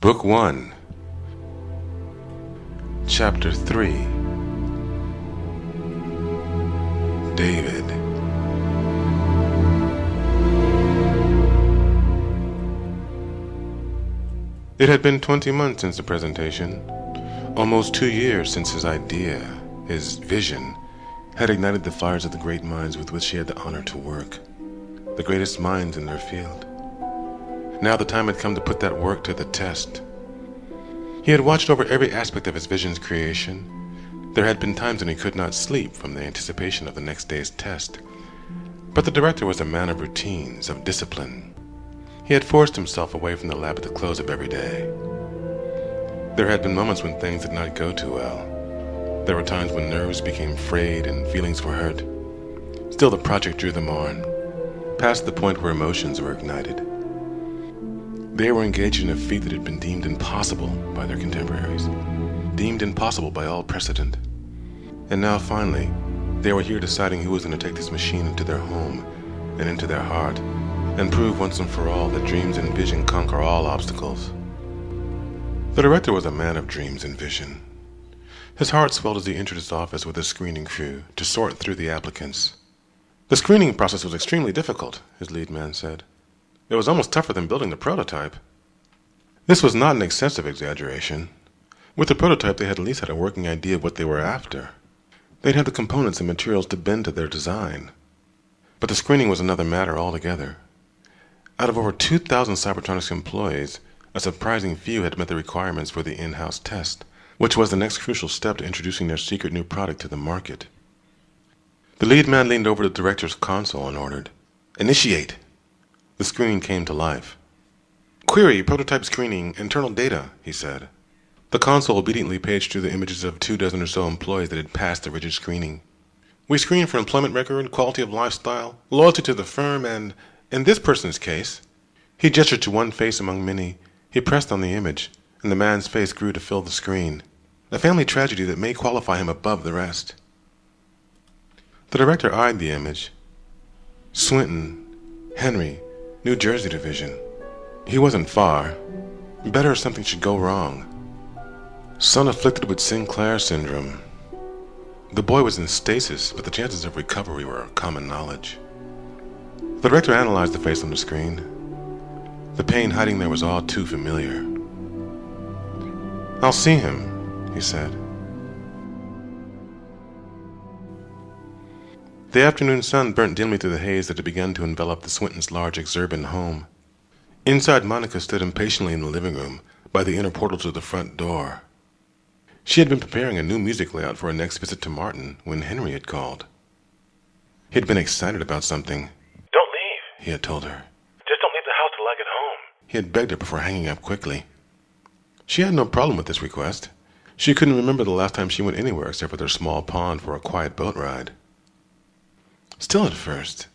Book 1, Chapter 3. David. It had been 20 months since the presentation, almost 2 years since his idea, his vision, had ignited the fires of the great minds with which he had the honor to work, the greatest minds in their field. Now the time had come to put that work to the test. He had watched over every aspect of his vision's creation. There had been times when he could not sleep from the anticipation of the next day's test. But the director was a man of routines, of discipline. He had forced himself away from the lab at the close of every day. There had been moments when things did not go too well. There were times when nerves became frayed and feelings were hurt. Still, the project drew them on, past the point where emotions were ignited. They were engaged in a feat that had been deemed impossible by their contemporaries, deemed impossible by all precedent. And now, finally, they were here deciding who was going to take this machine into their home and into their heart, and prove once and for all that dreams and vision conquer all obstacles. The director was a man of dreams and vision. His heart swelled as he entered his office with his screening crew to sort through the applicants. The screening process was extremely difficult, his lead man said. It was almost tougher than building the prototype. This was not an excessive exaggeration. With the prototype, they had at least had a working idea of what they were after. They'd had the components and materials to bend to their design. But the screening was another matter altogether. Out of over 2,000 Cybertronics employees, a surprising few had met the requirements for the in-house test, which was the next crucial step to introducing their secret new product to the market. The lead man leaned over to the director's console and ordered, "Initiate." The screening came to life. "Query, prototype screening, internal data," he said. The console obediently paged through the images of 24 or so employees that had passed the rigid screening. "We screen for employment record, quality of lifestyle, loyalty to the firm, and, in this person's case," he gestured to one face among many. He pressed on the image, and the man's face grew to fill the screen. "A family tragedy that may qualify him above the rest." The director eyed the image. Swinton, Henry, New Jersey division. He wasn't far. Better if something should go wrong. Son afflicted with Sinclair syndrome. The boy was in stasis, but the chances of recovery were common knowledge. The director analyzed the face on the screen. The pain hiding there was all too familiar. "I'll see him," he said. The afternoon sun burnt dimly through the haze that had begun to envelop the Swintons' large exurban home. Inside, Monica stood impatiently in the living room, by the inner portal to the front door. She had been preparing a new music layout for her next visit to Martin when Henry had called. He had been excited about something. "Don't leave," he had told her. "Just don't leave the house till I get home." He had begged her before hanging up quickly. She had no problem with this request. She couldn't remember the last time she went anywhere except for their small pond for a quiet boat ride. Still at first,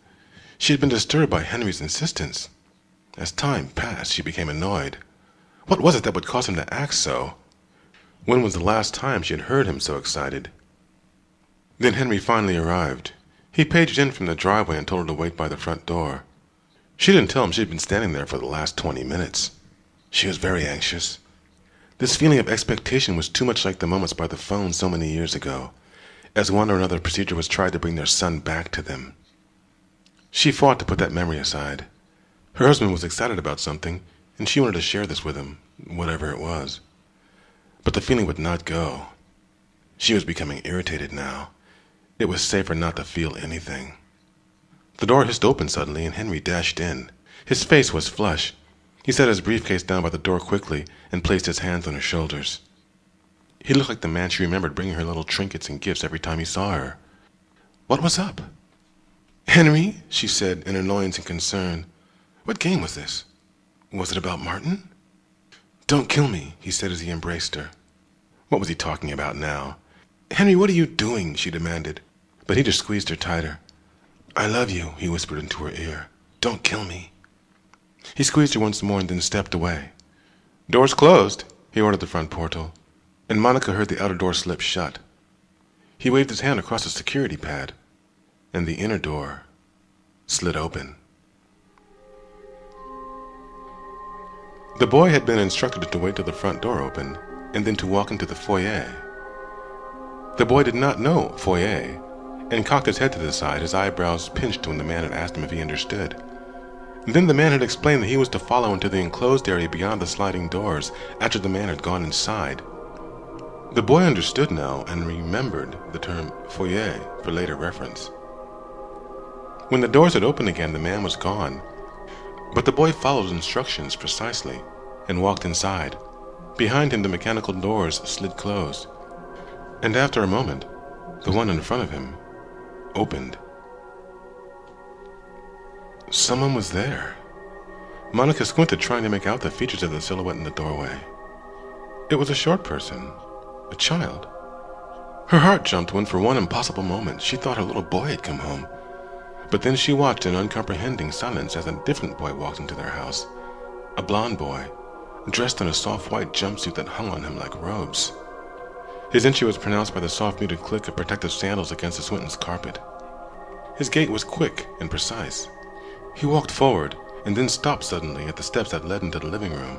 she had been disturbed by Henry's insistence. As time passed, she became annoyed. What was it that would cause him to act so? When was the last time she had heard him so excited? Then Henry finally arrived. He paged in from the driveway and told her to wait by the front door. She didn't tell him she had been standing there for the last 20 minutes. She was very anxious. This feeling of expectation was too much like the moments by the phone so many years ago, as one or another procedure was tried to bring their son back to them. She fought to put that memory aside. Her husband was excited about something, and she wanted to share this with him, whatever it was. But the feeling would not go. She was becoming irritated now. It was safer not to feel anything. The door hissed open suddenly, and Henry dashed in. His face was flush. He set his briefcase down by the door quickly and placed his hands on her shoulders. He looked like the man she remembered bringing her little trinkets and gifts every time he saw her. What was up? "Henry," she said in annoyance and concern. What game was this? Was it about Martin? "Don't kill me," he said as he embraced her. What was he talking about now? "Henry, what are you doing?" she demanded. But he just squeezed her tighter. "I love you," he whispered into her ear. "Don't kill me." He squeezed her once more and then stepped away. "Door's closed," he ordered the front portal, and Monica heard the outer door slip shut. He waved his hand across the security pad, and the inner door slid open. The boy had been instructed to wait till the front door opened, and then to walk into the foyer. The boy did not know foyer, and cocked his head to the side, his eyebrows pinched when the man had asked him if he understood. Then the man had explained that he was to follow into the enclosed area beyond the sliding doors after the man had gone inside. The boy understood now and remembered the term foyer for later reference. When the doors had opened again, the man was gone, but the boy followed instructions precisely and walked inside. Behind him, the mechanical doors slid closed, and after a moment, the one in front of him opened. Someone was there. Monica squinted, trying to make out the features of the silhouette in the doorway. It was a short person, a child. Her heart jumped when, for one impossible moment, she thought her little boy had come home. But then she watched in uncomprehending silence as a different boy walked into their house. A blond boy, dressed in a soft white jumpsuit that hung on him like robes. His entry was pronounced by the soft muted click of protective sandals against the Swinton's carpet. His gait was quick and precise. He walked forward and then stopped suddenly at the steps that led into the living room.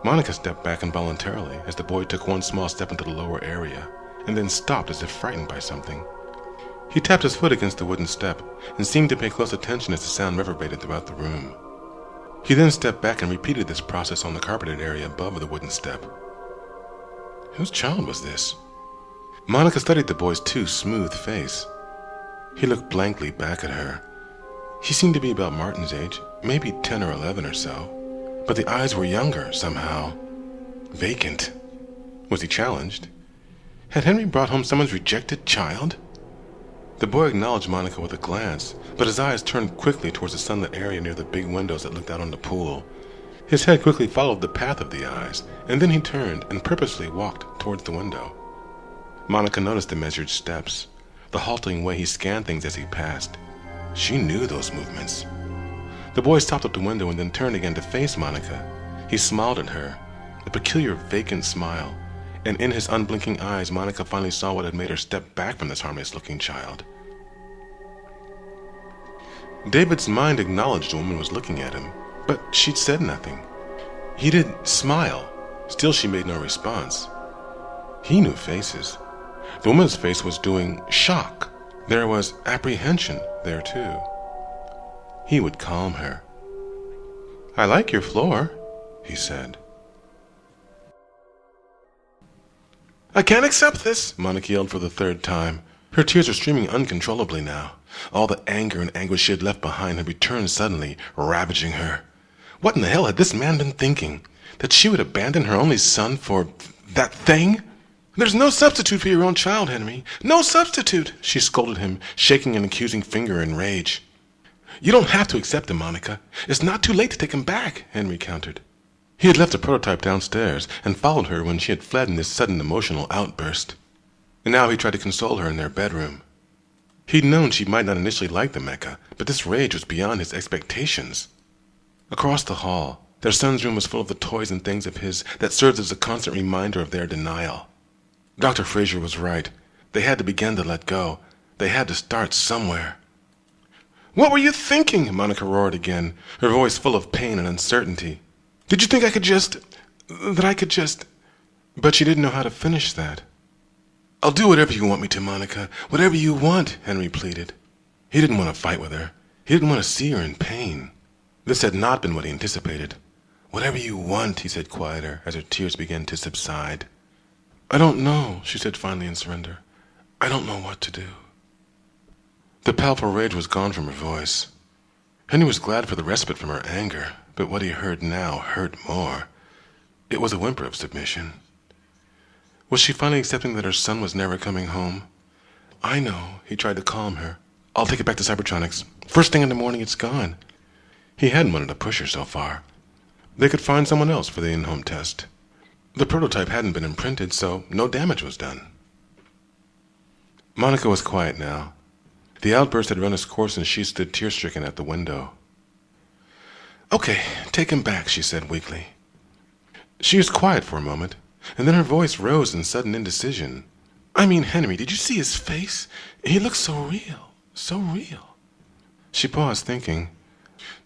Monica stepped back involuntarily as the boy took one small step into the lower area and then stopped as if frightened by something. He tapped his foot against the wooden step and seemed to pay close attention as the sound reverberated throughout the room. He then stepped back and repeated this process on the carpeted area above the wooden step. Whose child was this? Monica studied the boy's too smooth face. He looked blankly back at her. He seemed to be about Martin's age, maybe 10 or 11 or so, but the eyes were younger somehow. Vacant. Was he challenged? Had Henry brought home someone's rejected child? The boy acknowledged Monica with a glance, but his eyes turned quickly towards the sunlit area near the big windows that looked out on the pool. His head quickly followed the path of the eyes, and then he turned and purposely walked towards the window. Monica noticed the measured steps, the halting way he scanned things as he passed. She knew those movements. The boy stopped at the window and then turned again to face Monica. He smiled at her, a peculiar vacant smile, and in his unblinking eyes, Monica finally saw what had made her step back from this harmless-looking child. David's mind acknowledged the woman was looking at him, but she'd said nothing. He did smile. Still, she made no response. He knew faces. The woman's face was doing shock. There was apprehension there, too. He would calm her. "I like your floor," he said. "I can't accept this," Monica yelled for the third time. Her tears were streaming uncontrollably now. All the anger and anguish she had left behind had returned suddenly, ravaging her. What in the hell had this man been thinking? That she would abandon her only son for that thing? "There's no substitute for your own child, Henry. No substitute," she scolded him, shaking an accusing finger in rage. "You don't have to accept him, Monica. It's not too late to take him back," Henry countered. He had left the prototype downstairs and followed her when she had fled in this sudden emotional outburst. And now he tried to console her in their bedroom. He'd known she might not initially like the Mecca, but this rage was beyond his expectations. Across the hall, their son's room was full of the toys and things of his that served as a constant reminder of their denial. Dr. Fraser was right. They had to begin to let go. They had to start somewhere. "What were you thinking?" Monica roared again, her voice full of pain and uncertainty. "Did you think I could just... But she didn't know how to finish that. "I'll do whatever you want me to, Monica. Whatever you want," Henry pleaded. He didn't want to fight with her. He didn't want to see her in pain. This had not been what he anticipated. "Whatever you want," he said quieter as her tears began to subside. "I don't know," she said finally in surrender. "I don't know what to do." The powerful rage was gone from her voice. Henry was glad for the respite from her anger, but what he heard now hurt more. It was a whimper of submission. Was she finally accepting that her son was never coming home? "I know," he tried to calm her. "I'll take it back to Cybertronics. First thing in the morning, it's gone." He hadn't wanted to push her so far. They could find someone else for the in-home test. The prototype hadn't been imprinted, so no damage was done. Monica was quiet now. The outburst had run its course and she stood tear-stricken at the window. "Okay, take him back," she said weakly. She was quiet for a moment, and then her voice rose in sudden indecision. "I mean, Henry, did you see his face? He looked so real, so real." She paused, thinking.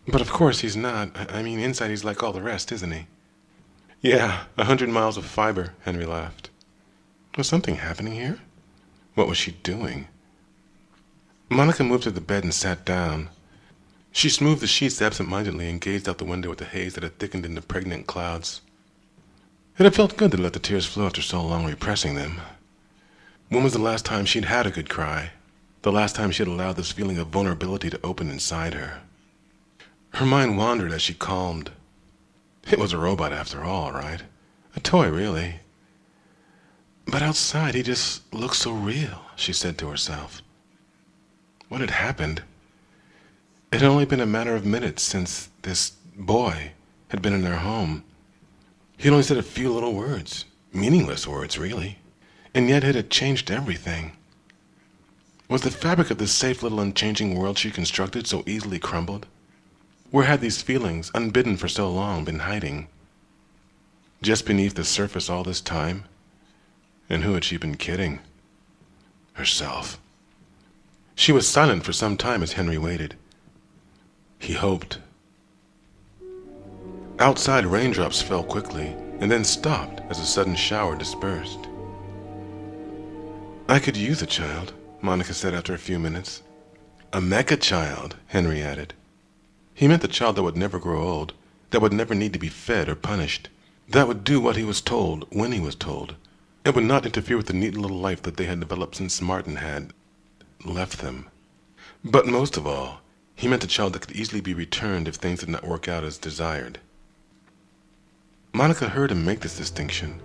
But of course he's not. I mean, inside he's like all the rest, isn't he? Yeah, 100 miles of fiber, Henry laughed. Was something happening here? What was she doing? Monica moved to the bed and sat down. She smoothed the sheets absent-mindedly and gazed out the window at the haze that had thickened into pregnant clouds. It had felt good to let the tears flow after so long repressing them. When was the last time she'd had a good cry? The last time she had allowed this feeling of vulnerability to open inside her? Her mind wandered as she calmed. It was a robot after all, right? A toy, really. But outside he just looked so real, she said to herself. What had happened? It had only been a matter of minutes since this boy had been in their home. He had only said a few little words, meaningless words, really, and yet it had changed everything. Was the fabric of this safe little unchanging world she constructed so easily crumbled? Where had these feelings, unbidden for so long, been hiding? Just beneath the surface all this time? And who had she been kidding? Herself. She was silent for some time as Henry waited. He hoped. Outside, raindrops fell quickly and then stopped as a sudden shower dispersed. I could use a child, Monica said after a few minutes. A mecha child, Henry added. He meant the child that would never grow old, that would never need to be fed or punished, that would do what he was told when he was told, and would not interfere with the neat little life that they had developed since Martin had left them. But most of all, he meant a child that could easily be returned if things did not work out as desired. Monica heard him make this distinction,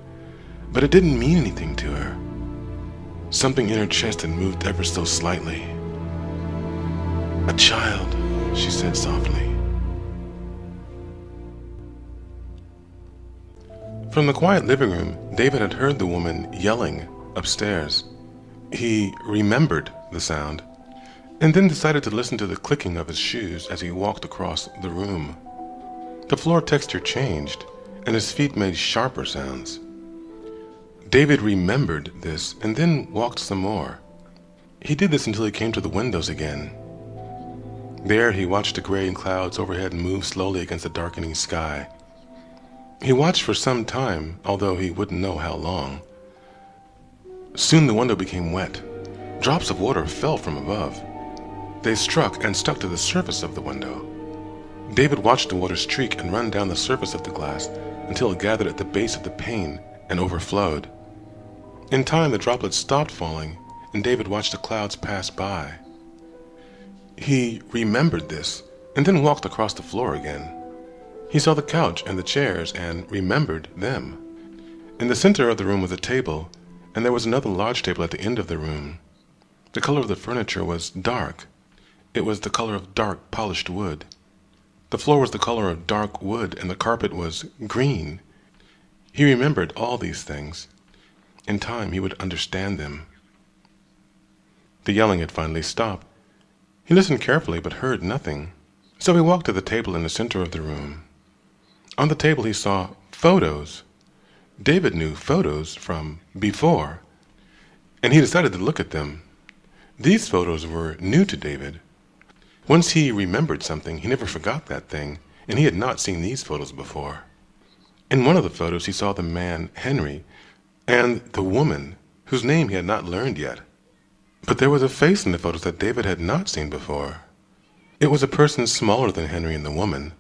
but it didn't mean anything to her. Something in her chest had moved ever so slightly. A child, she said softly. From the quiet living room, David had heard the woman yelling upstairs. He remembered the sound, and then decided to listen to the clicking of his shoes as he walked across the room. The floor texture changed, and his feet made sharper sounds. David remembered this and then walked some more. He did this until he came to the windows again. There he watched the gray clouds overhead move slowly against the darkening sky. He watched for some time, although he wouldn't know how long. Soon the window became wet. Drops of water fell from above. They struck and stuck to the surface of the window. David watched the water streak and run down the surface of the glass until it gathered at the base of the pane and overflowed. In time, the droplets stopped falling, and David watched the clouds pass by. He remembered this, and then walked across the floor again. He saw the couch and the chairs, and remembered them. In the center of the room was a table, and there was another large table at the end of the room. The color of the furniture was dark. It was the color of dark, polished wood. The floor was the color of dark wood, and the carpet was green. He remembered all these things. In time, he would understand them. The yelling had finally stopped. He listened carefully, but heard nothing. So he walked to the table in the center of the room. On the table, he saw photos. David knew photos from before, and he decided to look at them. These photos were new to David. Once he remembered something, he never forgot that thing, and he had not seen these photos before. In one of the photos, he saw the man, Henry, and the woman, whose name he had not learned yet. But there was a face in the photos that David had not seen before. It was a person smaller than Henry and the woman.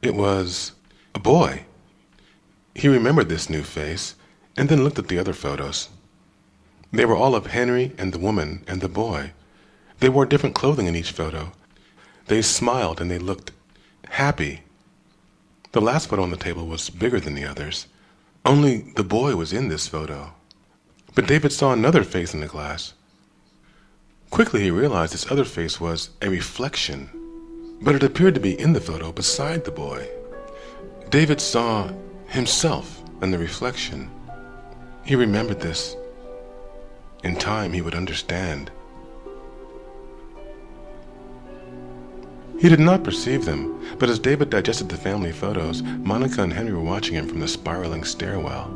It was a boy. He remembered this new face, and then looked at the other photos. They were all of Henry and the woman and the boy. They wore different clothing in each photo. They smiled and they looked happy. The last photo on the table was bigger than the others. Only the boy was in this photo. But David saw another face in the glass. Quickly he realized this other face was a reflection, but it appeared to be in the photo beside the boy. David saw himself in the reflection. He remembered this. In time he would understand. He did not perceive them, but as David digested the family photos, Monica and Henry were watching him from the spiraling stairwell.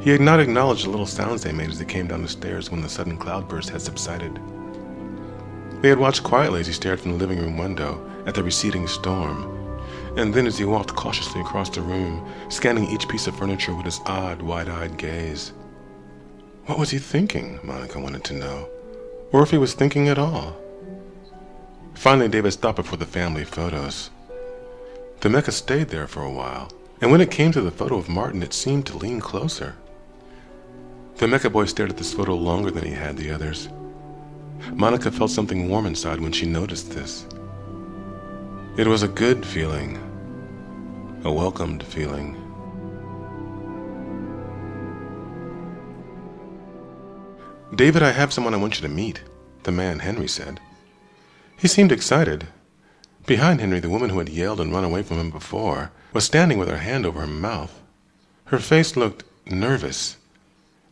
He had not acknowledged the little sounds they made as they came down the stairs when the sudden cloudburst had subsided. They had watched quietly as he stared from the living room window at the receding storm, and then as he walked cautiously across the room, scanning each piece of furniture with his odd, wide-eyed gaze. What was he thinking, Monica wanted to know, or if he was thinking at all. Finally, David stopped before the family photos. The mecha stayed there for a while, and when it came to the photo of Martin, it seemed to lean closer. The mecha boy stared at this photo longer than he had the others. Monica felt something warm inside when she noticed this. It was a good feeling, a welcomed feeling. "David, I have someone I want you to meet," the man Henry said. He seemed excited. Behind Henry, the woman who had yelled and run away from him before was standing with her hand over her mouth. Her face looked nervous.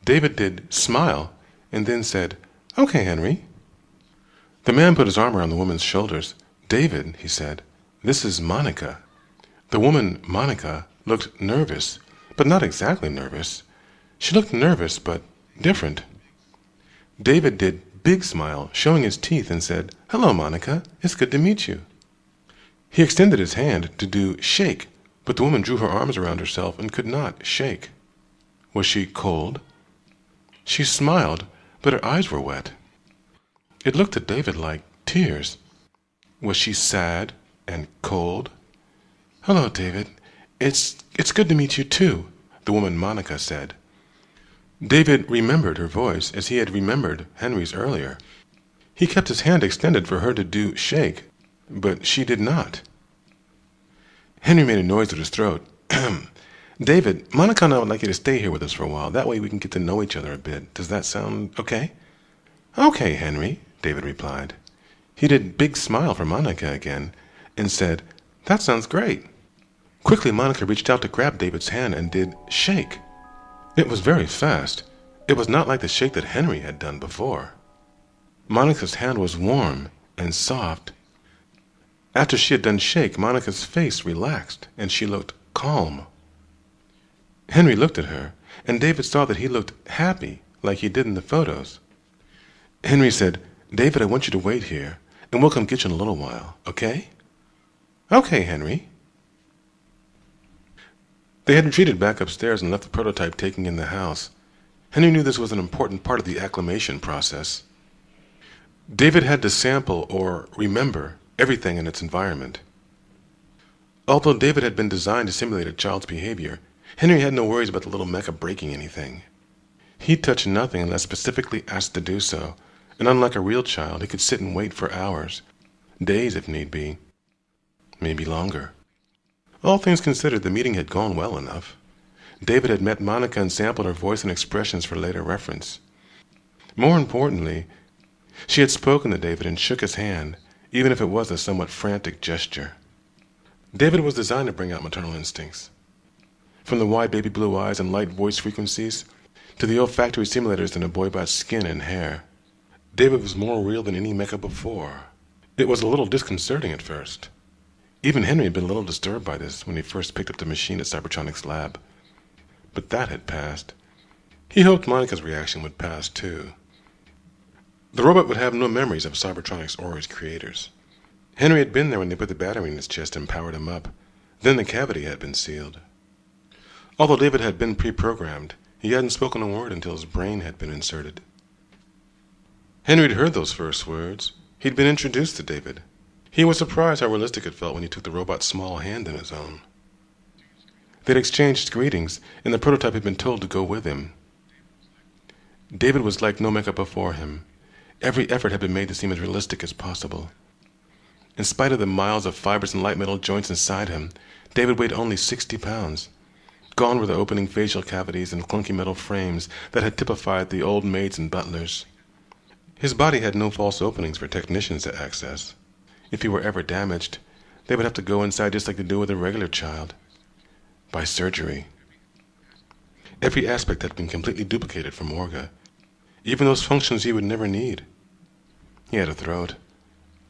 David did smile and then said, "Okay, Henry." The man put his arm around the woman's shoulders. "David," he said, "this is Monica." The woman, Monica, looked nervous, but not exactly nervous. She looked nervous, but different. David did big smile, showing his teeth, and said, "Hello, Monica. It's good to meet you." He extended his hand to do shake, but the woman drew her arms around herself and could not shake. Was she cold? She smiled, but her eyes were wet. It looked to David like tears. Was she sad and cold? "Hello, David. It's good to meet you too," the woman Monica said. David remembered her voice as he had remembered Henry's earlier. He kept his hand extended for her to do shake, but she did not. Henry made a noise with his throat. "David, Monica and I would like you to stay here with us for a while. That way we can get to know each other a bit. Does that sound okay?" "Okay, Henry," David replied. He did big smile for Monica again and said, "That sounds great." Quickly, Monica reached out to grab David's hand and did shake. It was very fast. It was not like the shake that Henry had done before. Monica's hand was warm and soft. After she had done shake, Monica's face relaxed, and she looked calm. Henry looked at her, and David saw that he looked happy, like he did in the photos. Henry said, "David, I want you to wait here, and we'll come get you in a little while, okay?" "Okay, Henry." They had retreated back upstairs and left the prototype taking in the house. Henry knew this was an important part of the acclimation process. David had to sample or remember everything in its environment. Although David had been designed to simulate a child's behavior, Henry had no worries about the little mecha breaking anything. He touched nothing unless specifically asked to do so, and unlike a real child, he could sit and wait for hours, days if need be, maybe longer. All things considered, the meeting had gone well enough. David had met Monica and sampled her voice and expressions for later reference. More importantly, she had spoken to David and shook his hand, even if it was a somewhat frantic gesture. David was designed to bring out maternal instincts. From the wide baby blue eyes and light voice frequencies, to the olfactory simulators in a boy-bot's skin and hair, David was more real than any mecha before. It was a little disconcerting at first. Even Henry had been a little disturbed by this when he first picked up the machine at Cybertronics' lab. But that had passed. He hoped Monica's reaction would pass too. The robot would have no memories of Cybertronics or its creators. Henry had been there when they put the battery in his chest and powered him up. Then the cavity had been sealed. Although David had been pre-programmed, he hadn't spoken a word until his brain had been inserted. Henry had heard those first words. He'd been introduced to David. He was surprised how realistic it felt when he took the robot's small hand in his own. They'd exchanged greetings, and the prototype had been told to go with him. David was like no mecha before him. Every effort had been made to seem as realistic as possible. In spite of the miles of fibers and light metal joints inside him, David weighed only 60 pounds. Gone were the opening facial cavities and clunky metal frames that had typified the old maids and butlers. His body had no false openings for technicians to access. If he were ever damaged, they would have to go inside just like they do with a regular child. By surgery. Every aspect had been completely duplicated from Orga. Even those functions he would never need. He had a throat,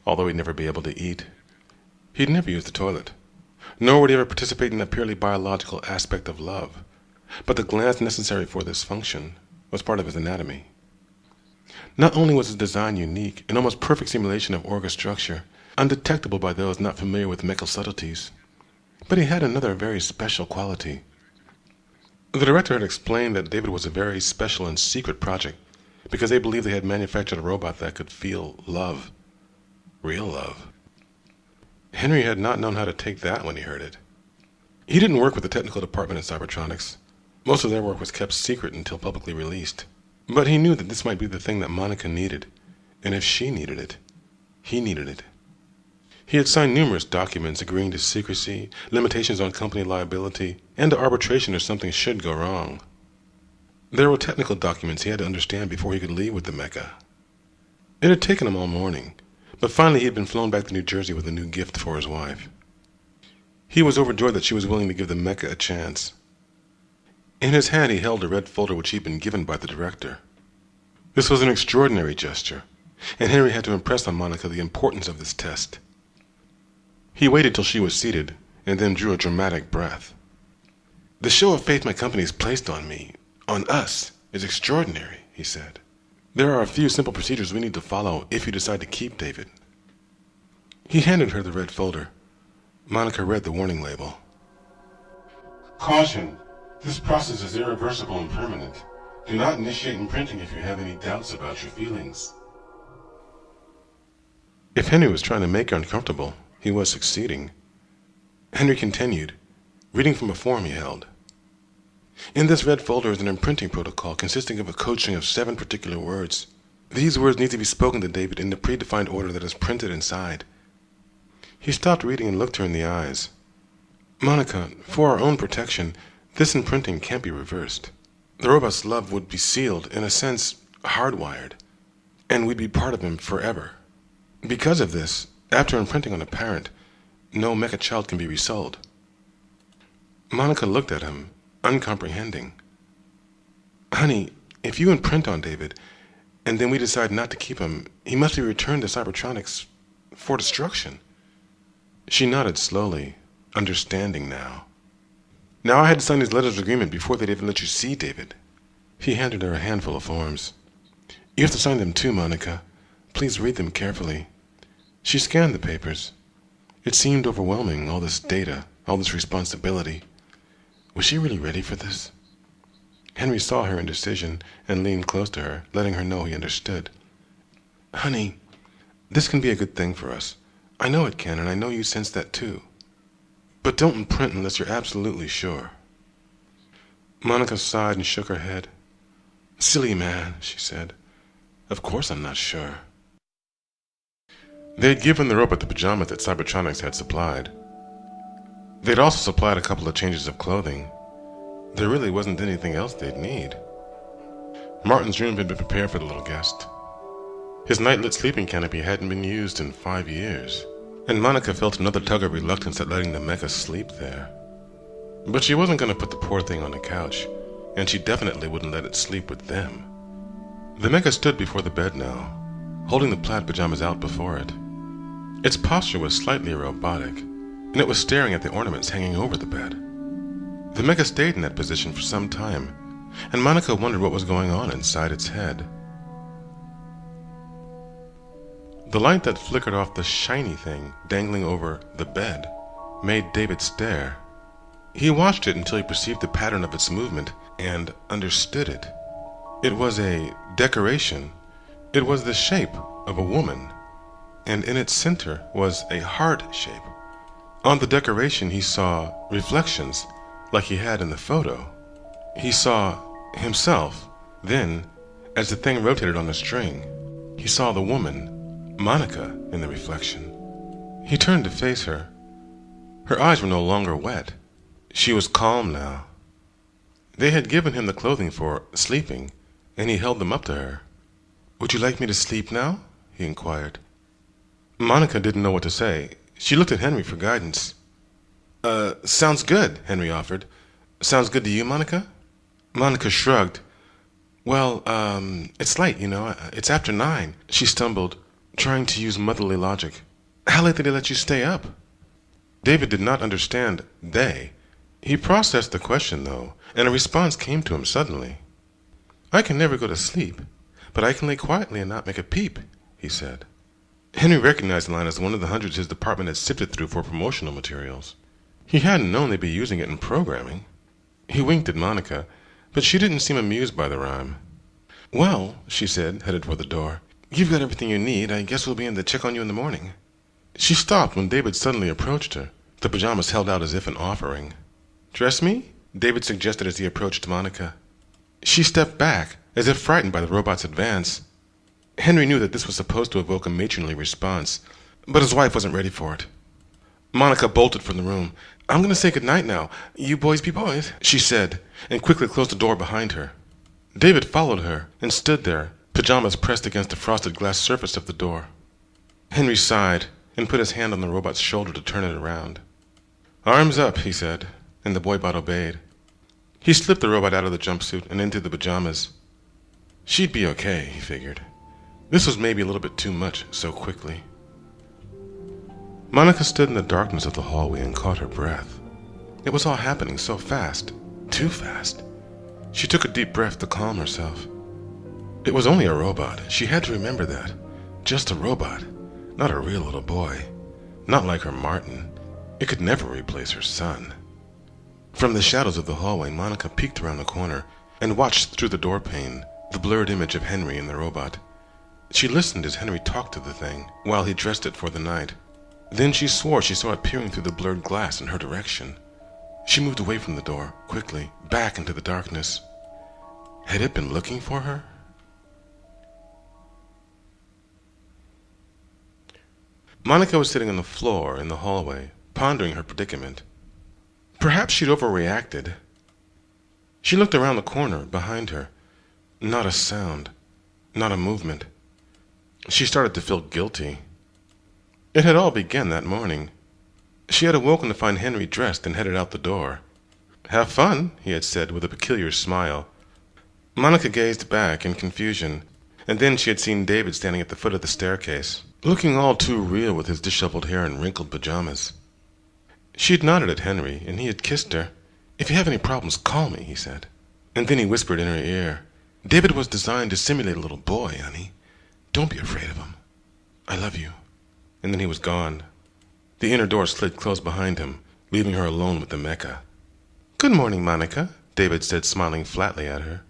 although he'd never be able to eat. He'd never use the toilet, nor would he ever participate in a purely biological aspect of love. But the glands necessary for this function was part of his anatomy. Not only was his design unique, an almost perfect simulation of orga structure, undetectable by those not familiar with mecha subtleties, but he had another very special quality. The director had explained that David was a very special and secret project because they believed they had manufactured a robot that could feel love. Real love. Henry had not known how to take that when he heard it. He didn't work with the technical department in Cybertronics. Most of their work was kept secret until publicly released. But he knew that this might be the thing that Monica needed, and if she needed it, he needed it. He had signed numerous documents agreeing to secrecy, limitations on company liability, and to arbitration if something should go wrong. There were technical documents he had to understand before he could leave with the mecha. It had taken him all morning, but finally he had been flown back to New Jersey with a new gift for his wife. He was overjoyed that she was willing to give the mecha a chance. In his hand he held a red folder which he had been given by the director. This was an extraordinary gesture, and Henry had to impress on Monica the importance of this test. He waited till she was seated, and then drew a dramatic breath. "The show of faith my company has placed on me, on us, is extraordinary," he said. "There are a few simple procedures we need to follow if you decide to keep David." He handed her the red folder. Monica read the warning label. "Caution! This process is irreversible and permanent. Do not initiate imprinting if you have any doubts about your feelings." If Henry was trying to make her uncomfortable, he was succeeding. Henry continued, reading from a form he held. "In this red folder is an imprinting protocol consisting of a coaching of 7 particular words. These words need to be spoken to David in the predefined order that is printed inside." He stopped reading and looked her in the eyes. "Monica, for our own protection, this imprinting can't be reversed. The robot's love would be sealed, in a sense, hardwired, and we'd be part of him forever. Because of this, after imprinting on a parent, no mecha child can be resold." Monica looked at him, uncomprehending. "Honey, if you imprint on David, and then we decide not to keep him, he must be returned to Cybertronics for destruction." She nodded slowly, understanding now. "Now I had to sign these letters of agreement before they'd even let you see David." He handed her a handful of forms. "You have to sign them too, Monica. Please read them carefully." She scanned the papers. It seemed overwhelming, all this data, all this responsibility. Was she really ready for this? Henry saw her indecision and leaned close to her, letting her know he understood. "Honey, this can be a good thing for us. I know it can, and I know you sense that too. But don't imprint unless you're absolutely sure." Monica sighed and shook her head. "Silly man," she said. "Of course I'm not sure." They had given the robot the pajamas that Cybertronics had supplied. They'd also supplied a couple of changes of clothing. There really wasn't anything else they'd need. Martin's room had been prepared for the little guest. His night-lit sleeping canopy hadn't been used in 5 years, and Monica felt another tug of reluctance at letting the mecha sleep there. But she wasn't going to put the poor thing on the couch, and she definitely wouldn't let it sleep with them. The mecha stood before the bed now, holding the plaid pajamas out before it. Its posture was slightly robotic, and it was staring at the ornaments hanging over the bed. The mecha stayed in that position for some time, and Monica wondered what was going on inside its head. The light that flickered off the shiny thing dangling over the bed made David stare. He watched it until he perceived the pattern of its movement and understood it. It was a decoration. It was the shape of a woman, and in its center was a heart shape. On the decoration he saw reflections like he had in the photo. He saw himself. Then, as the thing rotated on the string, he saw the woman, Monica, in the reflection. He turned to face her. Her eyes were no longer wet. She was calm now. They had given him the clothing for sleeping, and he held them up to her. "Would you like me to sleep now?" he inquired. Monica didn't know what to say. She looked at Henry for guidance. Sounds good," Henry offered. "Sounds good to you, Monica?" Monica shrugged. "Well, it's late, you know. It's after 9. She stumbled, trying to use motherly logic. "How late did they let you stay up?" David did not understand "they." He processed the question, though, and a response came to him suddenly. "I can never go to sleep. but I can lay quietly and not make a peep," he said. Henry recognized the line as one of the hundreds his department had sifted through for promotional materials. He hadn't known they'd be using it in programming. He winked at Monica, but she didn't seem amused by the rhyme. "Well," she said, headed for the door, "you've got everything you need. I guess we'll be in to check on you in the morning." She stopped when David suddenly approached her, the pajamas held out as if an offering. "Dress me?" David suggested as he approached Monica. She stepped back, as if frightened by the robot's advance. Henry knew that this was supposed to evoke a matronly response, but his wife wasn't ready for it. Monica bolted from the room. "I'm going to say goodnight now. You boys be boys," she said, and quickly closed the door behind her. David followed her and stood there, pajamas pressed against the frosted glass surface of the door. Henry sighed and put his hand on the robot's shoulder to turn it around. "Arms up," he said, and the boybot obeyed. He slipped the robot out of the jumpsuit and into the pajamas. She'd be okay, he figured. This was maybe a little bit too much so quickly. Monica stood in the darkness of the hallway and caught her breath. It was all happening so fast, too fast. She took a deep breath to calm herself. It was only a robot. She had to remember that. Just a robot, not a real little boy. Not like her Martin. It could never replace her son. From the shadows of the hallway, Monica peeked around the corner and watched through the door pane the blurred image of Henry and the robot. She listened as Henry talked to the thing while he dressed it for the night. Then she swore she saw it peering through the blurred glass in her direction. She moved away from the door, quickly, back into the darkness. Had it been looking for her? Monica was sitting on the floor in the hallway, pondering her predicament. Perhaps she'd overreacted. She looked around the corner behind her. Not a sound, not a movement. She started to feel guilty. It had all begun that morning. She had awoken to find Henry dressed and headed out the door. "Have fun," he had said with a peculiar smile. Monica gazed back in confusion, and then she had seen David standing at the foot of the staircase, looking all too real with his disheveled hair and wrinkled pajamas. She had nodded at Henry, and he had kissed her. "If you have any problems, call me," he said. And then he whispered in her ear, "David was designed to simulate a little boy, honey. Don't be afraid of him. I love you." And then he was gone. The inner door slid closed behind him, leaving her alone with the mecha. "Good morning, Monica," David said, smiling flatly at her.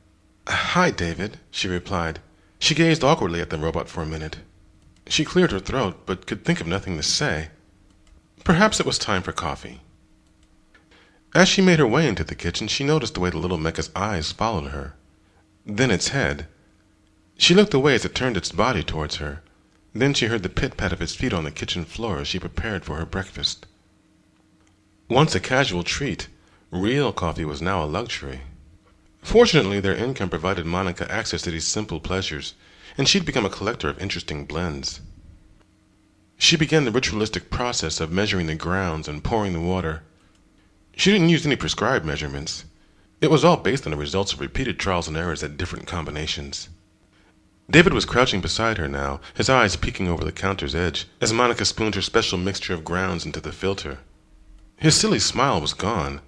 "Hi, David," she replied. She gazed awkwardly at the robot for a minute. She cleared her throat, but could think of nothing to say. Perhaps it was time for coffee. As she made her way into the kitchen, she noticed the way the little mecha's eyes followed her. Then its head. She looked away as it turned its body towards her. Then she heard the pit-pat of its feet on the kitchen floor as she prepared for her breakfast. Once a casual treat, real coffee was now a luxury. Fortunately, their income provided Monica access to these simple pleasures, and she'd become a collector of interesting blends. She began the ritualistic process of measuring the grounds and pouring the water. She didn't use any prescribed measurements. It was all based on the results of repeated trials and errors at different combinations. David was crouching beside her now, his eyes peeking over the counter's edge, as Monica spooned her special mixture of grounds into the filter. His silly smile was gone.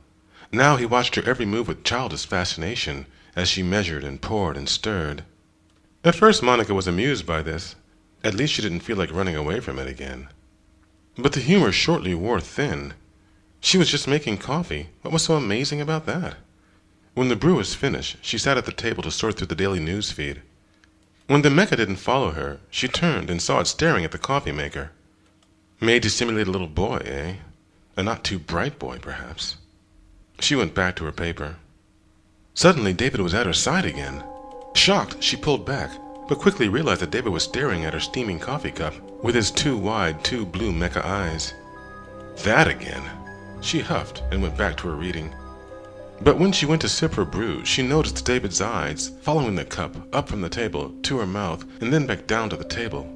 Now he watched her every move with childish fascination as she measured and poured and stirred. At first Monica was amused by this. At least she didn't feel like running away from it again. But the humor shortly wore thin. She was just making coffee. What was so amazing about that? When the brew was finished, she sat at the table to sort through the daily news feed. When the mecha didn't follow her, she turned and saw it staring at the coffee maker. Made to simulate a little boy, eh? A not too bright boy, perhaps. She went back to her paper. Suddenly, David was at her side again. Shocked, she pulled back, but quickly realized that David was staring at her steaming coffee cup with his too wide, too blue mecha eyes. That again! She huffed and went back to her reading. But when she went to sip her brew, she noticed David's eyes following the cup up from the table to her mouth and then back down to the table.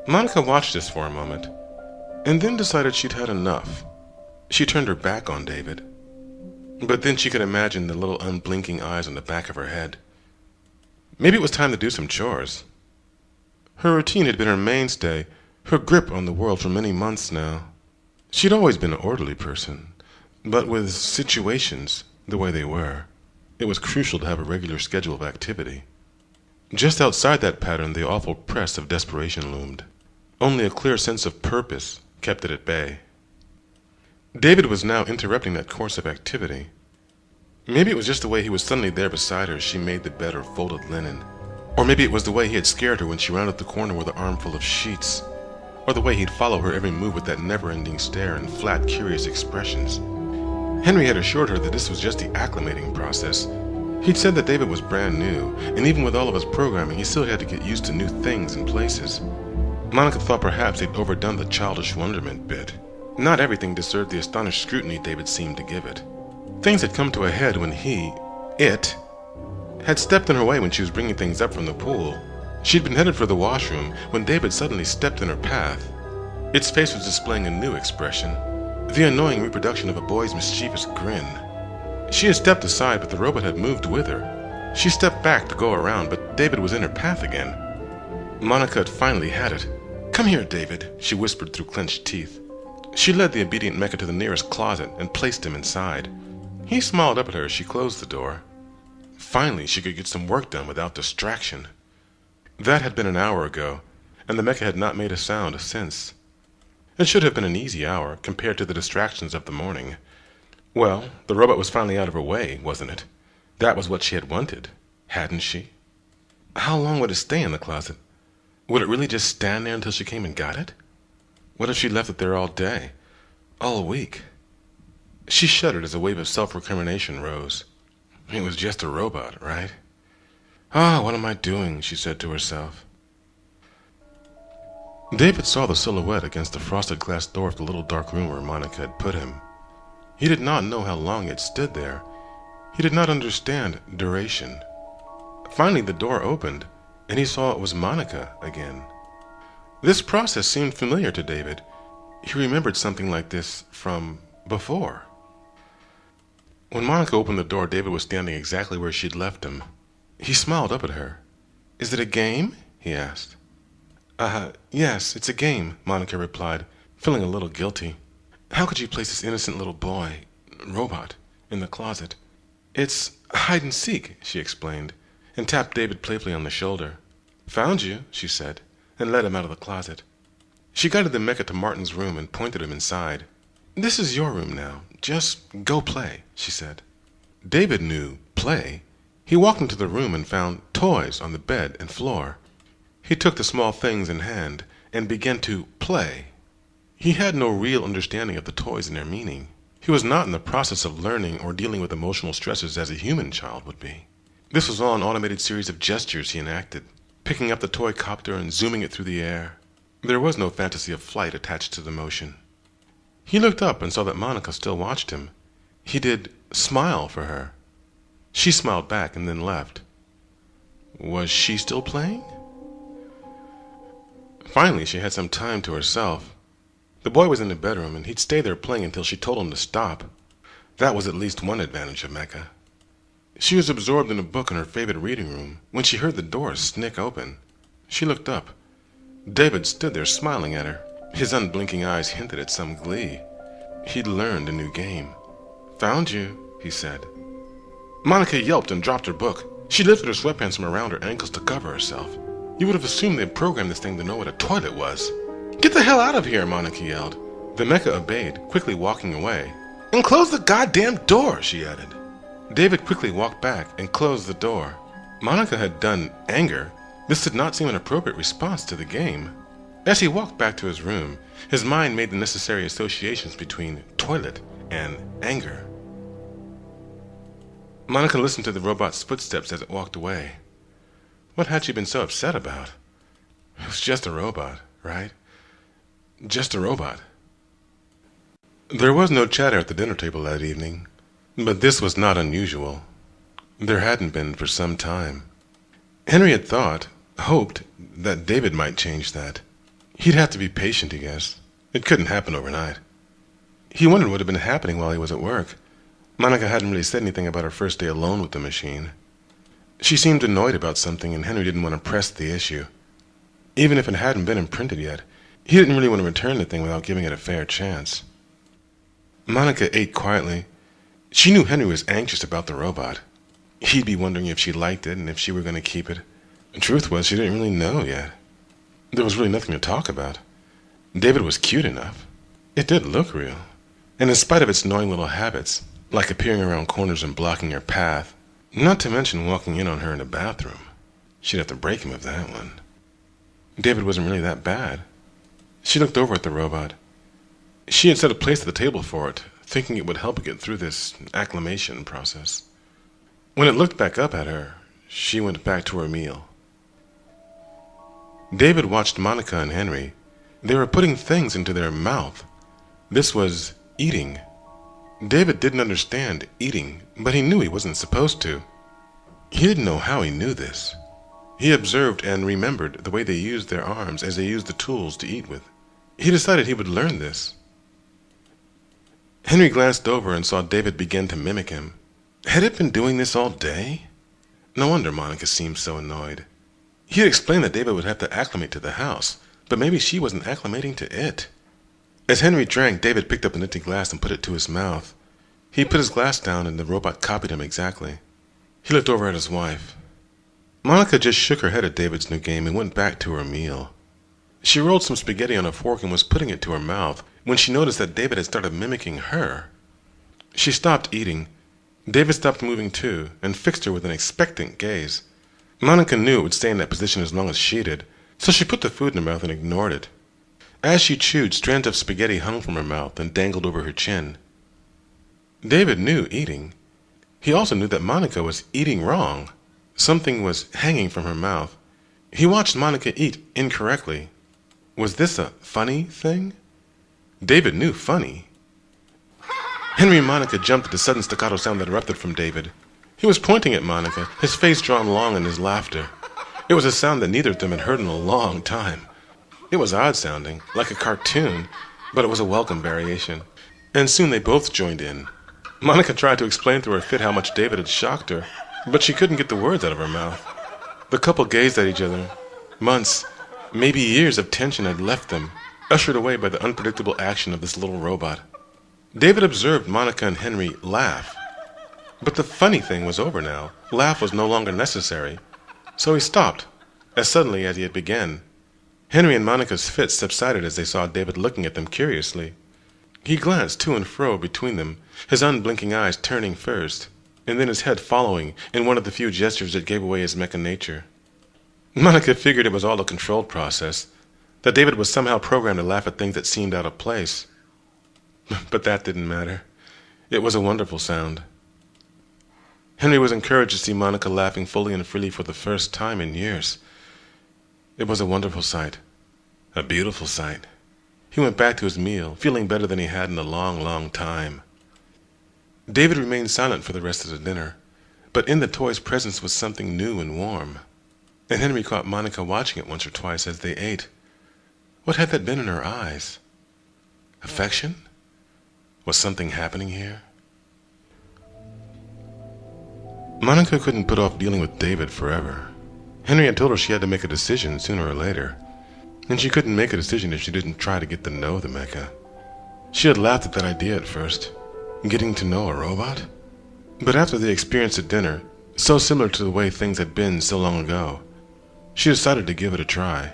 Monica watched this for a moment, and then decided she'd had enough. She turned her back on David. But then she could imagine the little unblinking eyes on the back of her head. Maybe it was time to do some chores. Her routine had been her mainstay, her grip on the world for many months now. She'd always been an orderly person, but with situations the way they were, it was crucial to have a regular schedule of activity. Just outside that pattern, the awful press of desperation loomed. Only a clear sense of purpose kept it at bay. David was now interrupting that course of activity. Maybe it was just the way he was suddenly there beside her as she made the bed or folded linen. Or maybe it was the way he had scared her when she rounded the corner with an armful of sheets. Or the way he'd follow her every move with that never-ending stare and flat, curious expressions. Henry had assured her that this was just the acclimating process. He'd said that David was brand new, and even with all of his programming, he still had to get used to new things and places. Monica thought perhaps they'd overdone the childish wonderment bit. Not everything deserved the astonished scrutiny David seemed to give it. Things had come to a head when it, had stepped in her way when she was bringing things up from the pool. She'd been headed for the washroom when David suddenly stepped in her path. Its face was displaying a new expression, the annoying reproduction of a boy's mischievous grin. She had stepped aside, but the robot had moved with her. She stepped back to go around, but David was in her path again. Monica had finally had it. "Come here, David," she whispered through clenched teeth. She led the obedient mecha to the nearest closet and placed him inside. He smiled up at her as she closed the door. Finally, she could get some work done without distraction. That had been an hour ago, and the mecha had not made a sound since. It should have been an easy hour compared to the distractions of the morning. Well, the robot was finally out of her way, wasn't it? That was what she had wanted, hadn't she? How long would it stay in the closet? Would it really just stand there until she came and got it? What if she left it there all day, all week? She shuddered as a wave of self-recrimination rose. It was just a robot, right? "Ah, what am I doing?" she said to herself. David saw the silhouette against the frosted glass door of the little dark room where Monica had put him. He did not know how long it stood there. He did not understand duration. Finally, the door opened, and he saw it was Monica again. This process seemed familiar to David. He remembered something like this from before. When Monica opened the door, David was standing exactly where she'd left him. He smiled up at her. "Is it a game?" he asked. Yes, it's a game," Monica replied, feeling a little guilty. How could she place this innocent little boy, robot, in the closet? "It's hide and seek," she explained, and tapped David playfully on the shoulder. "Found you," she said, and led him out of the closet. She guided the mecha to Martin's room and pointed him inside. "This is your room now. Just go play," she said. David knew play. He walked into the room and found toys on the bed and floor. He took the small things in hand and began to play. He had no real understanding of the toys and their meaning. He was not in the process of learning or dealing with emotional stresses as a human child would be. This was all an automated series of gestures he enacted, picking up the toy copter and zooming it through the air. There was no fantasy of flight attached to the motion. He looked up and saw that Monica still watched him. He did smile for her. She smiled back and then left. Was she still playing? Finally, she had some time to herself. The boy was in the bedroom, and he'd stay there playing until she told him to stop. That was at least one advantage of Mecha. She was absorbed in a book in her favorite reading room when she heard the door snick open. She looked up. David stood there smiling at her. His unblinking eyes hinted at some glee. He'd learned a new game. "Found you," he said. Monica yelped and dropped her book. She lifted her sweatpants from around her ankles to cover herself. You would have assumed they'd programmed this thing to know what a toilet was. "Get the hell out of here," Monica yelled. The mecha obeyed, quickly walking away. "And close the goddamn door," she added. David quickly walked back and closed the door. Monica had done anger. This did not seem an appropriate response to the game. As he walked back to his room, his mind made the necessary associations between toilet and anger. Monica listened to the robot's footsteps as it walked away. What had she been so upset about? It was just a robot, right? Just a robot. There was no chatter at the dinner table that evening, but this was not unusual. There hadn't been for some time. Henry had hoped that David might change that. He'd have to be patient, he guessed. It couldn't happen overnight. He wondered what had been happening while he was at work. Monica hadn't really said anything about her first day alone with the machine. She seemed annoyed about something, and Henry didn't want to press the issue. Even if it hadn't been imprinted yet, he didn't really want to return the thing without giving it a fair chance. Monica ate quietly. She knew Henry was anxious about the robot. He'd be wondering if she liked it and if she were going to keep it. The truth was, she didn't really know yet. There was really nothing to talk about. David was cute enough. It did look real. And in spite of its annoying little habits, like appearing around corners and blocking her path, not to mention walking in on her in the bathroom, she'd have to break him of that one. David wasn't really that bad. She looked over at the robot. She had set a place at the table for it, thinking it would help it get through this acclimation process. When it looked back up at her, she went back to her meal. David watched Monica and Henry. They were putting things into their mouth. This was eating. David didn't understand eating, but he knew he wasn't supposed to. He didn't know how he knew this. He observed and remembered the way they used their arms as they used the tools to eat with. He decided he would learn this. Henry glanced over and saw David begin to mimic him. Had it been doing this all day? No wonder Monica seemed so annoyed. He had explained that David would have to acclimate to the house, but maybe she wasn't acclimating to it. As Henry drank, David picked up an empty glass and put it to his mouth. He put his glass down and the robot copied him exactly. He looked over at his wife. Monica just shook her head at David's new game and went back to her meal. She rolled some spaghetti on a fork and was putting it to her mouth when she noticed that David had started mimicking her. She stopped eating. David stopped moving too and fixed her with an expectant gaze. Monica knew it would stay in that position as long as she did, so she put the food in her mouth and ignored it. As she chewed, strands of spaghetti hung from her mouth and dangled over her chin. David knew eating. He also knew that Monica was eating wrong. Something was hanging from her mouth. He watched Monica eat incorrectly. Was this a funny thing? David knew funny. Henry and Monica jumped at the sudden staccato sound that erupted from David. He was pointing at Monica, his face drawn long in his laughter. It was a sound that neither of them had heard in a long time. It was odd sounding, like a cartoon, but it was a welcome variation. And soon they both joined in. Monica tried to explain through her fit how much David had shocked her, but she couldn't get the words out of her mouth. The couple gazed at each other. Months, maybe years of tension had left them, ushered away by the unpredictable action of this little robot. David observed Monica and Henry laugh. But the funny thing was over now. Laugh was no longer necessary. So he stopped, as suddenly as he had begun. Henry and Monica's fits subsided as they saw David looking at them curiously. He glanced to and fro between them, his unblinking eyes turning first, and then his head following in one of the few gestures that gave away his mecha nature. Monica figured it was all a controlled process, that David was somehow programmed to laugh at things that seemed out of place. But that didn't matter. It was a wonderful sound. Henry was encouraged to see Monica laughing fully and freely for the first time in years. It was a wonderful sight. A beautiful sight. He went back to his meal, feeling better than he had in a long, long time. David remained silent for the rest of the dinner, but in the toy's presence was something new and warm. And Henry caught Monica watching it once or twice as they ate. What had that been in her eyes? Affection? Was something happening here? Monica couldn't put off dealing with David forever. Henry had told her she had to make a decision sooner or later, and she couldn't make a decision if she didn't try to get to know the mecha. She had laughed at that idea at first, getting to know a robot. But after the experience at dinner, so similar to the way things had been so long ago, she decided to give it a try.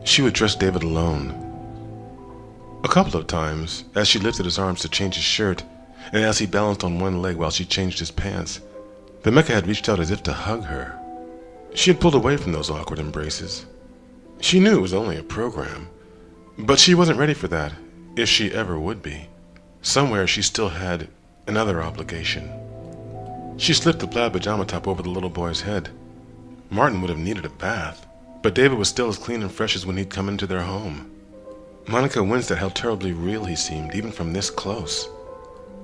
She would trust David alone. A couple of times, as she lifted his arms to change his shirt, and as he balanced on one leg while she changed his pants, the mecha had reached out as if to hug her. She had pulled away from those awkward embraces. She knew it was only a program, but she wasn't ready for that, if she ever would be. Somewhere she still had another obligation. She slipped the plaid pajama top over the little boy's head. Martin would have needed a bath, but David was still as clean and fresh as when he'd come into their home. Monica winced at how terribly real he seemed, even from this close.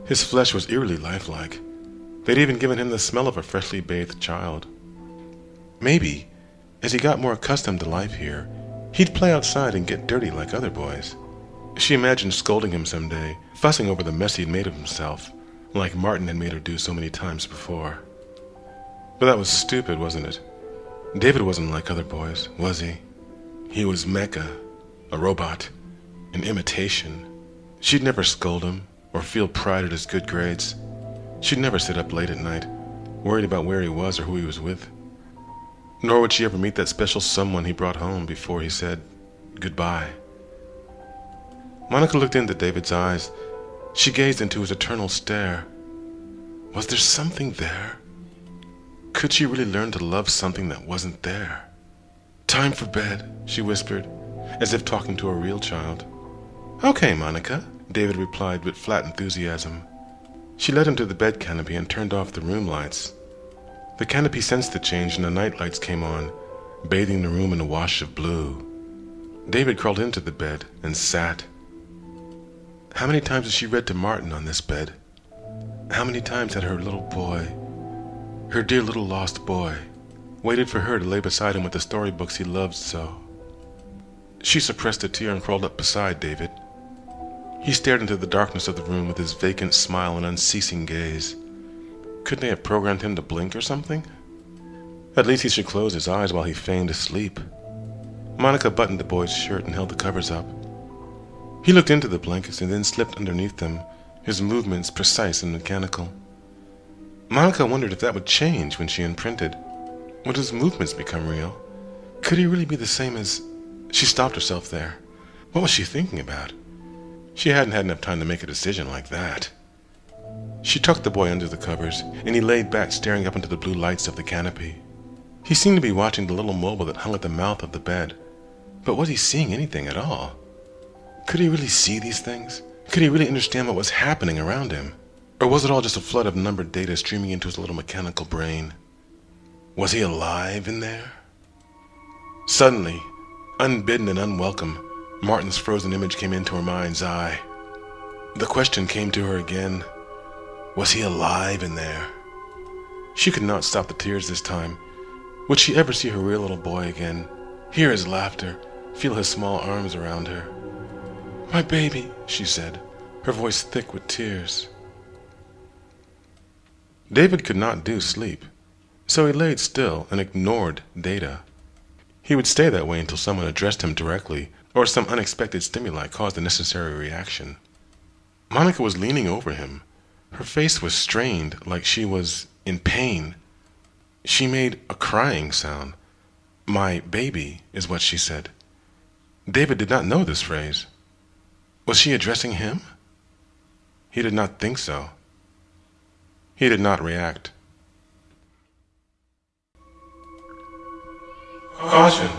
His flesh was eerily lifelike. They'd even given him the smell of a freshly bathed child. Maybe, as he got more accustomed to life here, he'd play outside and get dirty like other boys. She imagined scolding him someday, fussing over the mess he'd made of himself, like Martin had made her do so many times before. But that was stupid, wasn't it? David wasn't like other boys, was he? He was mecha, a robot, an imitation. She'd never scold him or feel pride at his good grades. She'd never sit up late at night, worried about where he was or who he was with. Nor would she ever meet that special someone he brought home before he said goodbye. Monica looked into David's eyes. She gazed into his eternal stare. Was there something there? Could she really learn to love something that wasn't there? "Time for bed," she whispered, as if talking to a real child. "Okay, Monica," David replied with flat enthusiasm. She led him to the bed canopy and turned off the room lights. The canopy sensed the change and the night lights came on, bathing the room in a wash of blue. David crawled into the bed and sat. How many times had she read to Martin on this bed? How many times had her little boy, her dear little lost boy, waited for her to lay beside him with the storybooks he loved so? She suppressed a tear and crawled up beside David. He stared into the darkness of the room with his vacant smile and unceasing gaze. Couldn't they have programmed him to blink or something? At least he should close his eyes while he feigned sleep. Monica buttoned the boy's shirt and held the covers up. He looked into the blankets and then slipped underneath them, his movements precise and mechanical. Monica wondered if that would change when she imprinted. Would his movements become real? Could he really be the same as... She stopped herself there. What was she thinking about? She hadn't had enough time to make a decision like that. She tucked the boy under the covers, and he laid back staring up into the blue lights of the canopy. He seemed to be watching the little mobile that hung at the mouth of the bed. But was he seeing anything at all? Could he really see these things? Could he really understand what was happening around him? Or was it all just a flood of numbered data streaming into his little mechanical brain? Was he alive in there? Suddenly, unbidden and unwelcome, Martin's frozen image came into her mind's eye. The question came to her again. Was he alive in there? She could not stop the tears this time. Would she ever see her real little boy again? Hear his laughter, feel his small arms around her? "My baby," she said, her voice thick with tears. David could not do sleep, so he laid still and ignored Data. He would stay that way until someone addressed him directly, or some unexpected stimuli caused the necessary reaction. Monica was leaning over him. Her face was strained, like she was in pain. She made a crying sound. "My baby," is what she said. David did not know this phrase. Was she addressing him? He did not think so. He did not react. Caution!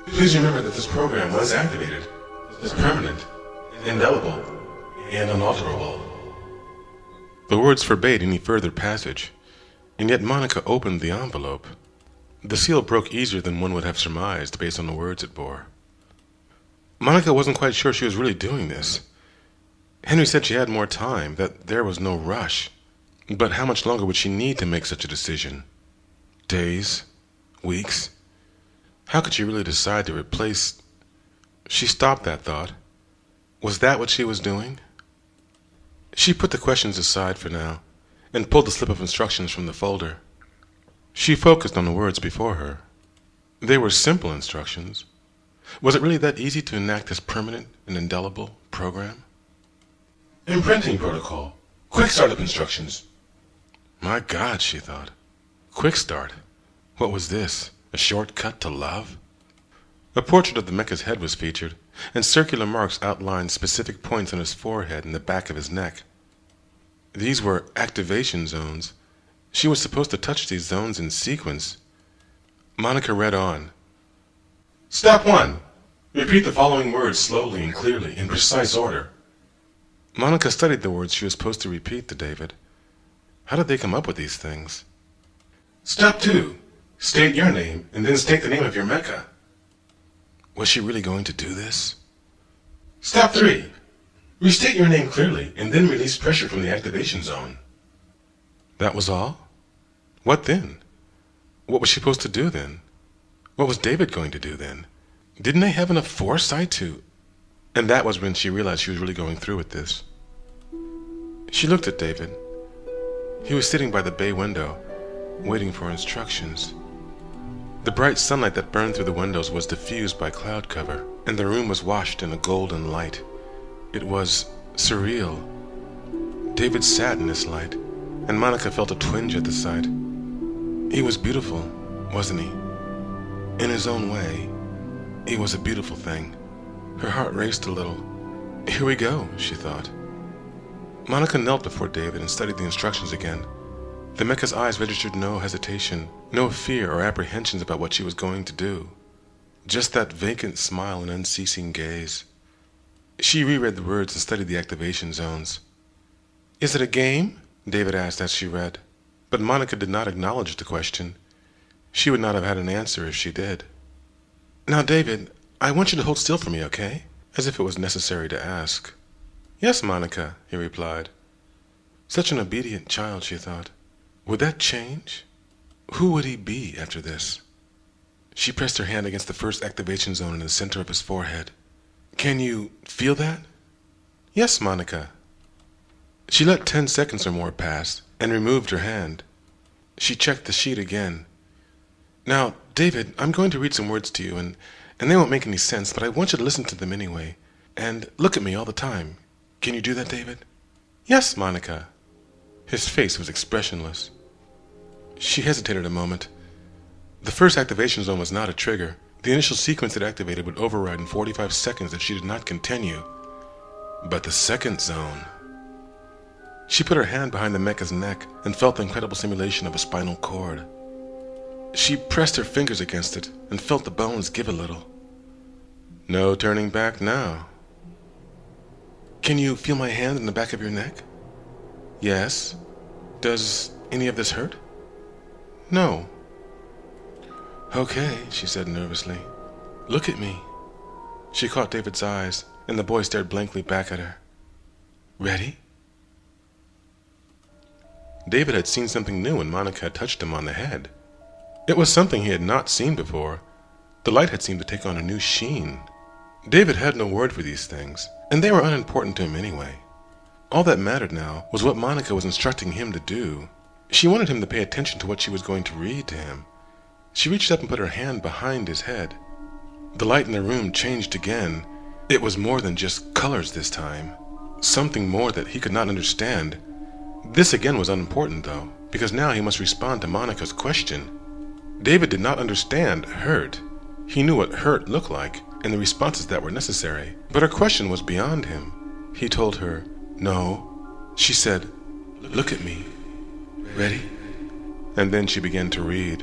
Please remember that this program was activated, is permanent, indelible, and unalterable. The words forbade any further passage, and yet Monica opened the envelope. The seal broke easier than one would have surmised based on the words it bore. Monica wasn't quite sure she was really doing this. Henry said she had more time, that there was no rush. But how much longer would she need to make such a decision? Days? Weeks? How could she really decide to replace... She stopped that thought. Was that what she was doing? She put the questions aside for now, and pulled the slip of instructions from the folder. She focused on the words before her. They were simple instructions. Was it really that easy to enact this permanent and indelible program? Imprinting protocol. Quick startup instructions. My God, she thought. Quick start. What was this? A shortcut to love? A portrait of the mecha's head was featured, and circular marks outlined specific points on his forehead and the back of his neck. These were activation zones. She was supposed to touch these zones in sequence. Monica read on. Step 1. Repeat the following words slowly and clearly, in precise order. Monica studied the words she was supposed to repeat to David. How did they come up with these things? Step 2. State your name, and then state the name of your mecha. Was she really going to do this? Step 3. Restate your name clearly, and then release pressure from the activation zone. That was all? What then? What was she supposed to do then? What was David going to do then? Didn't they have enough foresight to... And that was when she realized she was really going through with this. She looked at David. He was sitting by the bay window, waiting for instructions. The bright sunlight that burned through the windows was diffused by cloud cover, and the room was washed in a golden light. It was surreal. David sat in this light, and Monica felt a twinge at the sight. He was beautiful, wasn't he? In his own way, he was a beautiful thing. Her heart raced a little. Here we go, she thought. Monica knelt before David and studied the instructions again. The mecha's eyes registered no hesitation, no fear or apprehensions about what she was going to do. Just that vacant smile and unceasing gaze. She reread the words and studied the activation zones. Is it a game? David asked as she read. But Monica did not acknowledge the question. She would not have had an answer if she did. Now, David, I want you to hold still for me, okay? As if it was necessary to ask. Yes, Monica, he replied. Such an obedient child, she thought. Would that change? Who would he be after this? She pressed her hand against the first activation zone in the center of his forehead. Can you feel that? Yes, Monica. She let 10 seconds or more pass and removed her hand. She checked the sheet again. Now, David, I'm going to read some words to you, and they won't make any sense, but I want you to listen to them anyway. And look at me all the time. Can you do that, David? Yes, Monica. His face was expressionless. She hesitated a moment. The first activation zone was not a trigger. The initial sequence it activated would override in 45 seconds if she did not continue. But the second zone... She put her hand behind the mecha's neck and felt the incredible simulation of a spinal cord. She pressed her fingers against it and felt the bones give a little. No turning back now. Can you feel my hand in the back of your neck? Yes. Does any of this hurt? No. Okay, she said nervously. Look at me. She caught David's eyes, and the boy stared blankly back at her. Ready? David had seen something new when Monica had touched him on the head. It was something he had not seen before. The light had seemed to take on a new sheen. David had no word for these things, and they were unimportant to him anyway. All that mattered now was what Monica was instructing him to do. She wanted him to pay attention to what she was going to read to him. She reached up and put her hand behind his head. The light in the room changed again. It was more than just colors this time. Something more that he could not understand. This again was unimportant, though, because now he must respond to Monica's question. David did not understand hurt. He knew what hurt looked like and the responses that were necessary, but her question was beyond him. He told her, no. She said, look at me. Ready? And then she began to read.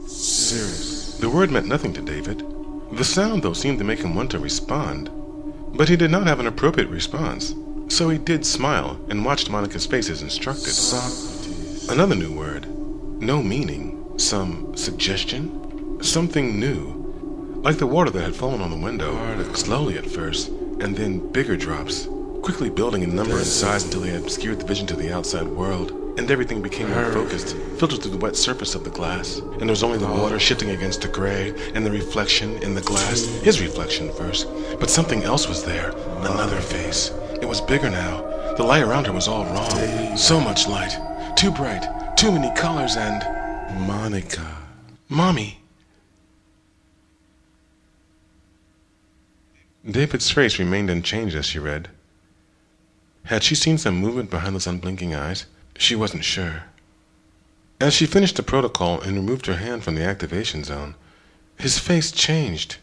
Serious. The word meant nothing to David. The sound, though, seemed to make him want to respond. But he did not have an appropriate response, so he did smile and watched Monica's face as instructed. Socrates. Another new word. No meaning. Some suggestion? Something new. Like the water that had fallen on the window, slowly at first, and then bigger drops, quickly building in number and size until they had obscured the vision to the outside world, and everything became more focused, filtered through the wet surface of the glass, and there was only the water shifting against the gray, and the reflection in the glass, his reflection first, but something else was there, another face. It was bigger now. The light around her was all wrong. So much light, too bright, too many colors, and... Monica. Mommy. David's face remained unchanged as she read. Had she seen some movement behind those unblinking eyes? She wasn't sure. As she finished the protocol and removed her hand from the activation zone, his face changed.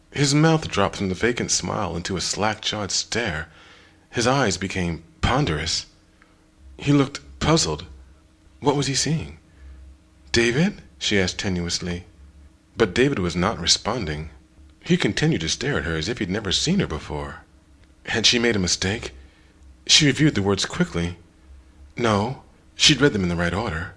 His mouth dropped from the vacant smile into a slack-jawed stare. His eyes became ponderous. He looked puzzled. What was he seeing? David? She asked tenuously. But David was not responding. He continued to stare at her as if he'd never seen her before. Had she made a mistake? She reviewed the words quickly. No, she'd read them in the right order.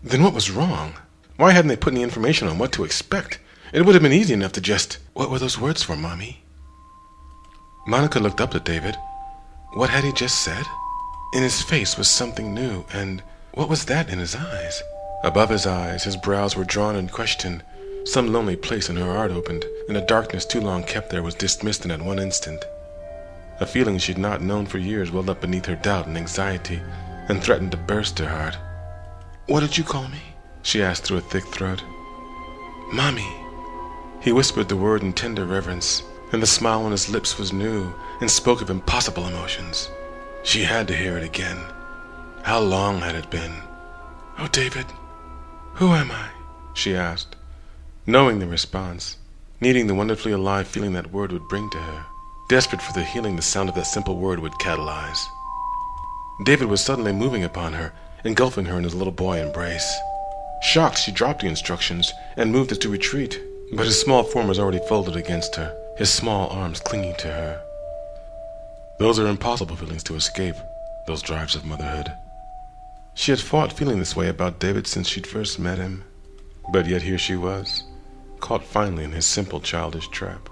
Then what was wrong? Why hadn't they put any information on what to expect? It would have been easy enough to just... What were those words for, Mommy? Monica looked up at David. What had he just said? In his face was something new, and what was that in his eyes? Above his eyes, his brows were drawn in question. Some lonely place in her heart opened, and a darkness too long kept there was dismissed in at one instant. A feeling she'd not known for years welled up beneath her doubt and anxiety, and threatened to burst her heart. What did you call me? She asked through a thick throat. Mommy. He whispered the word in tender reverence, and the smile on his lips was new and spoke of impossible emotions. She had to hear it again. How long had it been? Oh, David. "Who am I?" she asked, knowing the response, needing the wonderfully alive feeling that word would bring to her, desperate for the healing the sound of that simple word would catalyze. David was suddenly moving upon her, engulfing her in his little boy embrace. Shocked, she dropped the instructions and moved as to retreat, but his small form was already folded against her, his small arms clinging to her. Those are impossible feelings to escape, those drives of motherhood. She had fought feeling this way about David since she'd first met him, but yet here she was, caught finally in his simple childish trap.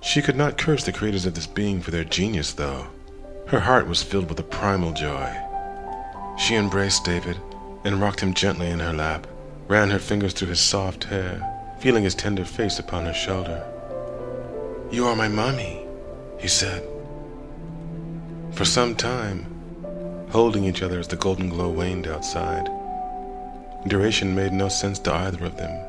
She could not curse the creators of this being for their genius, though. Her heart was filled with a primal joy. She embraced David and rocked him gently in her lap, ran her fingers through his soft hair, feeling his tender face upon her shoulder. "You are my mommy," he said. For some time, holding each other as the golden glow waned outside. Duration made no sense to either of them.